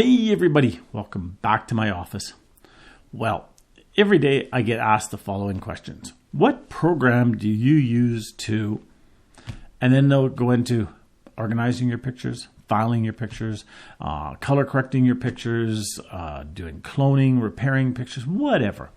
Hey everybody, welcome back to my office. Well, every day I get asked the following questions. What program do you use to, and then they'll go into organizing your pictures, filing your pictures, color correcting your pictures, doing cloning, repairing pictures, whatever.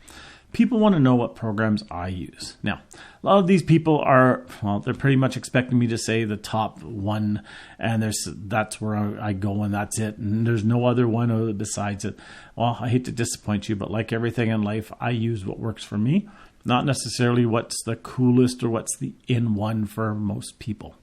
People want to know what programs I use. Now, a lot of these people are, they're pretty much expecting me to say the top one, and that's where I go and that's it, and there's no other one besides it. Well, I hate to disappoint you, but like everything in life, I use what works for me, not necessarily what's the coolest or what's the in one for most people.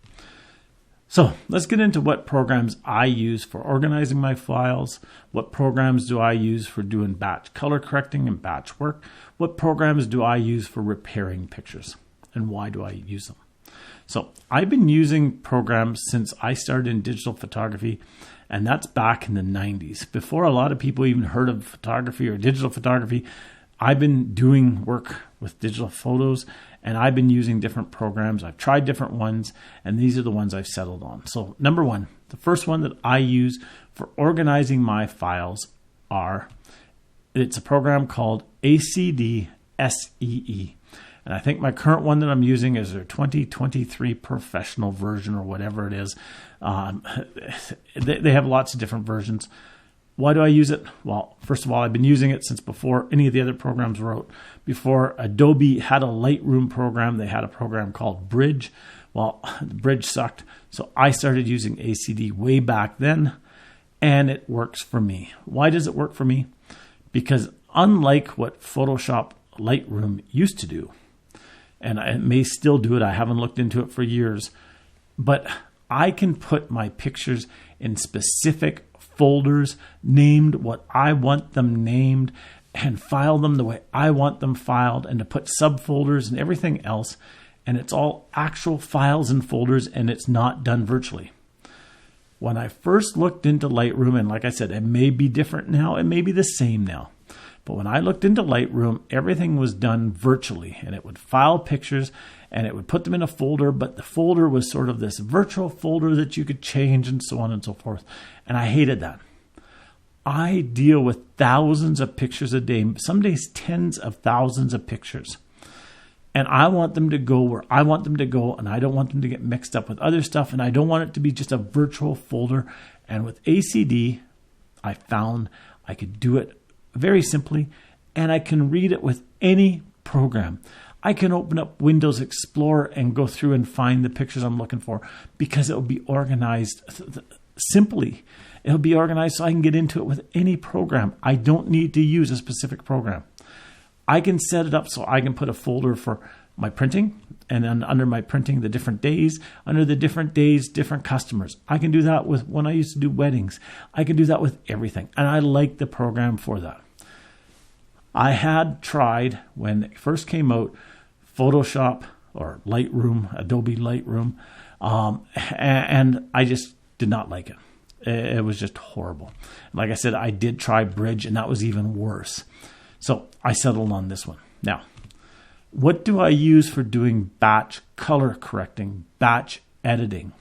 So let's get into what programs I use for organizing my files. What programs do I use for doing batch color correcting and batch work? What programs do I use for repairing pictures? And why do I use them? So I've been using programs since I started in digital photography, and that's back in the 90s. Before a lot of people even heard of photography or digital photography, I've been doing work with digital photos, and I've been using different programs. I've tried different ones, and these are the ones I've settled on. So number one, the first one that I use for organizing my files it's a program called ACDSee. And I think my current one that I'm using is their 2023 professional version or whatever it is. They have lots of different versions. Why do I use it? Well, first of all, I've been using it since before any of the other programs wrote. Before Adobe had a Lightroom program, they had a program called Bridge. Well, the Bridge sucked, so I started using ACD way back then, and it works for me. Why does it work for me? Because unlike what Photoshop Lightroom used to do, and I may still do it, I haven't looked into it for years, but I can put my pictures in specific folders named what I want them named and file them the way I want them filed, and to put subfolders and everything else, and it's all actual files and folders, and it's not done virtually. When I first looked into Lightroom, and like I said, it may be different now, it may be the same now, but when I looked into Lightroom, everything was done virtually, and it would file pictures and it would put them in a folder, but the folder was sort of this virtual folder that you could change and so on and so forth. And I hated that. I deal with thousands of pictures a day, some days tens of thousands of pictures. And I want them to go where I want them to go, and I don't want them to get mixed up with other stuff, and I don't want it to be just a virtual folder. And with ACD, I found I could do it very simply, and I can read it with any program. I can open up Windows Explorer and go through and find the pictures I'm looking for, because it will be organized simply. It'll be organized so I can get into it with any program. I don't need to use a specific program. I can set it up so I can put a folder for my printing, and then under my printing, the different days, under the different days, different customers. I can do that with when I used to do weddings. I can do that with everything. And I like the program for that. I had tried, when it first came out, Photoshop or Lightroom, Adobe Lightroom, and I just did not like it. It was just horrible. Like I said, I did try Bridge, and that was even worse. So I settled on this one. Now, what do I use for doing batch color correcting, batch editing?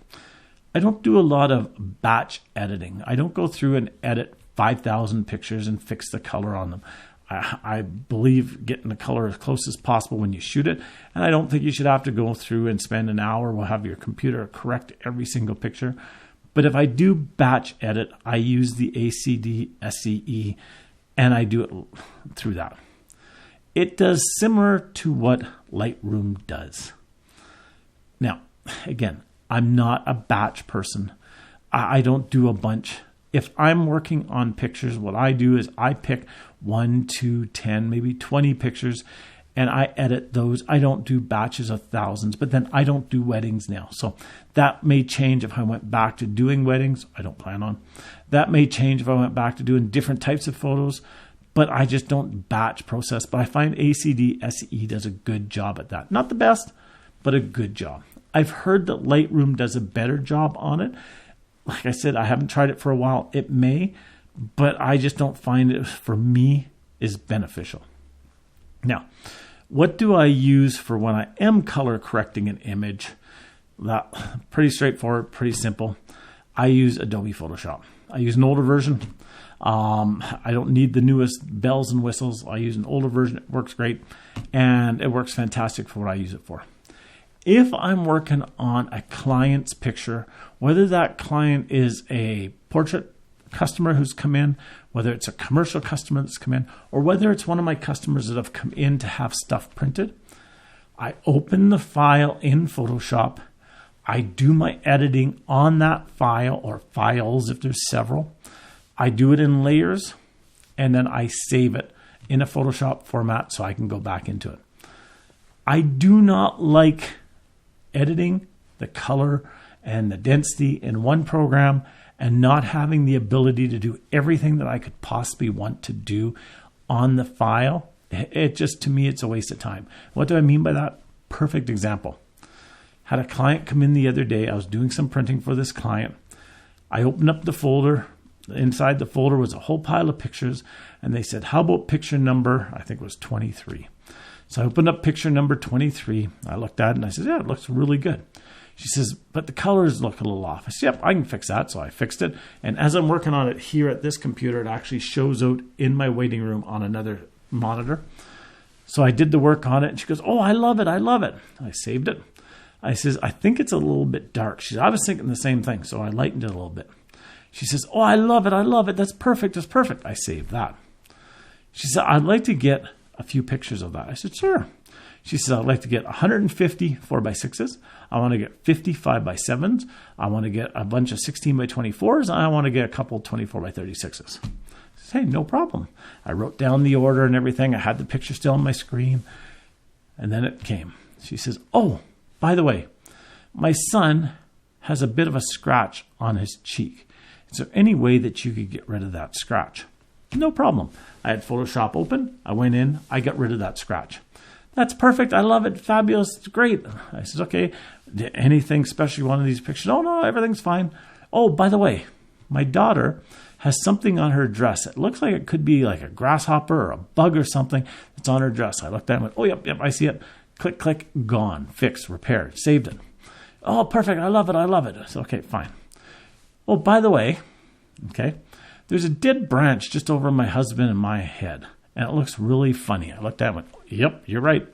I don't do a lot of batch editing. I don't go through and edit 5,000 pictures and fix the color on them. I believe getting the color as close as possible when you shoot it, and I don't think you should have to go through and spend an hour. We'll have your computer correct every single picture. But if I do batch edit, I use the ACDSee, and I do it through that. It does similar to what Lightroom does. Now, again, I'm not a batch person. I don't do a bunch. If I'm working on pictures, what I do is I pick 1, 2, 10, maybe 20 pictures, and I edit those. I don't do batches of thousands, but then I don't do weddings now. So that may change if I went back to doing weddings. I don't plan on. That may change if I went back to doing different types of photos, but I just don't batch process. But I find ACDSee does a good job at that. Not the best, but a good job. I've heard that Lightroom does a better job on it. Like I said, I haven't tried it for a while. It may, but I just don't find it, for me, is beneficial. Now, what do I use for when I am color correcting an image? That pretty straightforward, pretty simple. I use Adobe Photoshop. I use an older version. I don't need the newest bells and whistles. I use an older version. It works great, and it works fantastic for what I use it for. If I'm working on a client's picture, whether that client is a portrait customer who's come in, whether it's a commercial customer that's come in, or whether it's one of my customers that have come in to have stuff printed, I open the file in Photoshop. I do my editing on that file or files if there's several. I do it in layers, and then I save it in a Photoshop format so I can go back into it. I do not like editing the color and the density in one program and not having the ability to do everything that I could possibly want to do on the file. It just, to me, it's a waste of time. What do I mean by that? Perfect example. Had a client come in the other day. I was doing some printing for this client. I opened up the folder. Inside the folder was a whole pile of pictures, and they said, how about picture number, I think it was 23. So I opened up picture number 23. I looked at it and I said, yeah, it looks really good. She says, but the colors look a little off. I said, yep, I can fix that. So I fixed it. And as I'm working on it here at this computer, it actually shows out in my waiting room on another monitor. So I did the work on it. And she goes, oh, I love it. I love it. I saved it. I says, I think it's a little bit dark. She said, I was thinking the same thing. So I lightened it a little bit. She says, oh, I love it. I love it. That's perfect. That's perfect. I saved that. She said, I'd like to get a few pictures of that. I said, sure. She says, I'd like to get 150 4x6s. I want to get 50 5x7s. I want to get a bunch of 16 by 24s. And I want to get a couple 24 by 36s. I said, hey, no problem. I wrote down the order and everything. I had the picture still on my screen. And then it came. She says, oh, by the way, my son has a bit of a scratch on his cheek. Is there any way that you could get rid of that scratch? No problem. I had Photoshop open. I went in. I got rid of that scratch. That's perfect. I love it. Fabulous. It's great. I said, okay. Anything special you want in these pictures? Oh, no, everything's fine. Oh, by the way, my daughter has something on her dress. It looks like it could be like a grasshopper or a bug or something that's on her dress. I looked at it and went, oh, yep, I see it. Click, click, gone. Fixed, repaired, saved it. Oh, perfect. I love it. I love it. I said, okay, fine. Oh, by the way, okay, there's a dead branch just over my husband and my head, and it looks really funny. I looked at it and went, yep, you're right.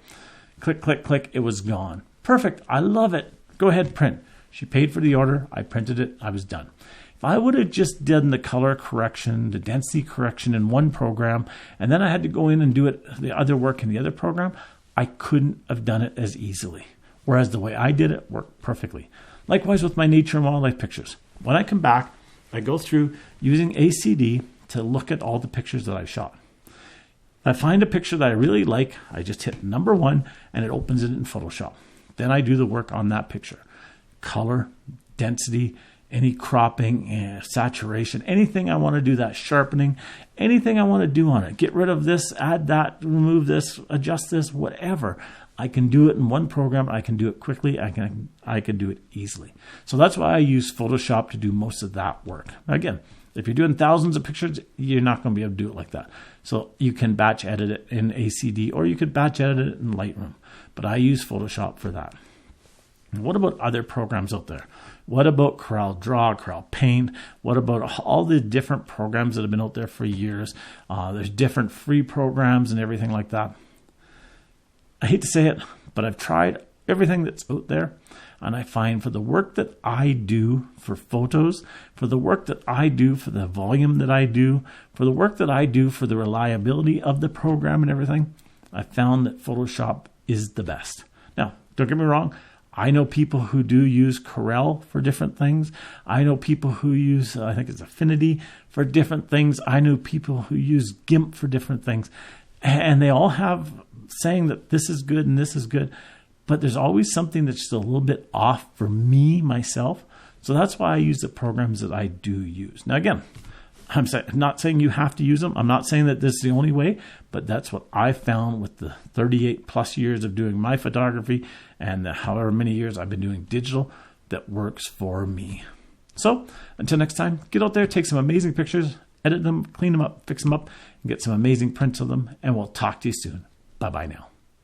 Click, click, click. It was gone. Perfect. I love it. Go ahead, print. She paid for the order. I printed it. I was done. If I would have just done the color correction, the density correction in one program, and then I had to go in and do it, the other work in the other program, I couldn't have done it as easily. Whereas the way I did it worked perfectly. Likewise with my nature and wildlife pictures. When I come back, I go through using ACD to look at all the pictures that I shot. I find a picture that I really like. I just hit number 1 and it opens it in Photoshop. Then I do the work on that picture. Color, density, any cropping, saturation, anything I want to do, that sharpening, anything I want to do on it. Get rid of this, add that, remove this, adjust this, whatever. I can do it in one program. I can do it quickly. I can do it easily. So that's why I use Photoshop to do most of that work. Again, if you're doing thousands of pictures, you're not going to be able to do it like that. So you can batch edit it in ACD or you could batch edit it in Lightroom. But I use Photoshop for that. And what about other programs out there? What about Corel Draw, Corel Paint? What about all the different programs that have been out there for years? There's different free programs and everything like that. I hate to say it, but I've tried everything that's out there, and I find for the work that I do for photos, for the work that I do for the volume that I do, for the work that I do for the reliability of the program and everything, I found that Photoshop is the best. Now, don't get me wrong. I know people who do use Corel for different things. I know people who use, I think it's Affinity for different things. I know people who use GIMP for different things. And they all have saying that this is good and this is good. But there's always something that's just a little bit off for me, myself. So that's why I use the programs that I do use. Now, again, I'm not saying you have to use them. I'm not saying that this is the only way, but that's what I found with the 38 plus years of doing my photography and the however many years I've been doing digital that works for me. So until next time, get out there, take some amazing pictures, edit them, clean them up, fix them up, and get some amazing prints of them. And we'll talk to you soon. Bye-bye now.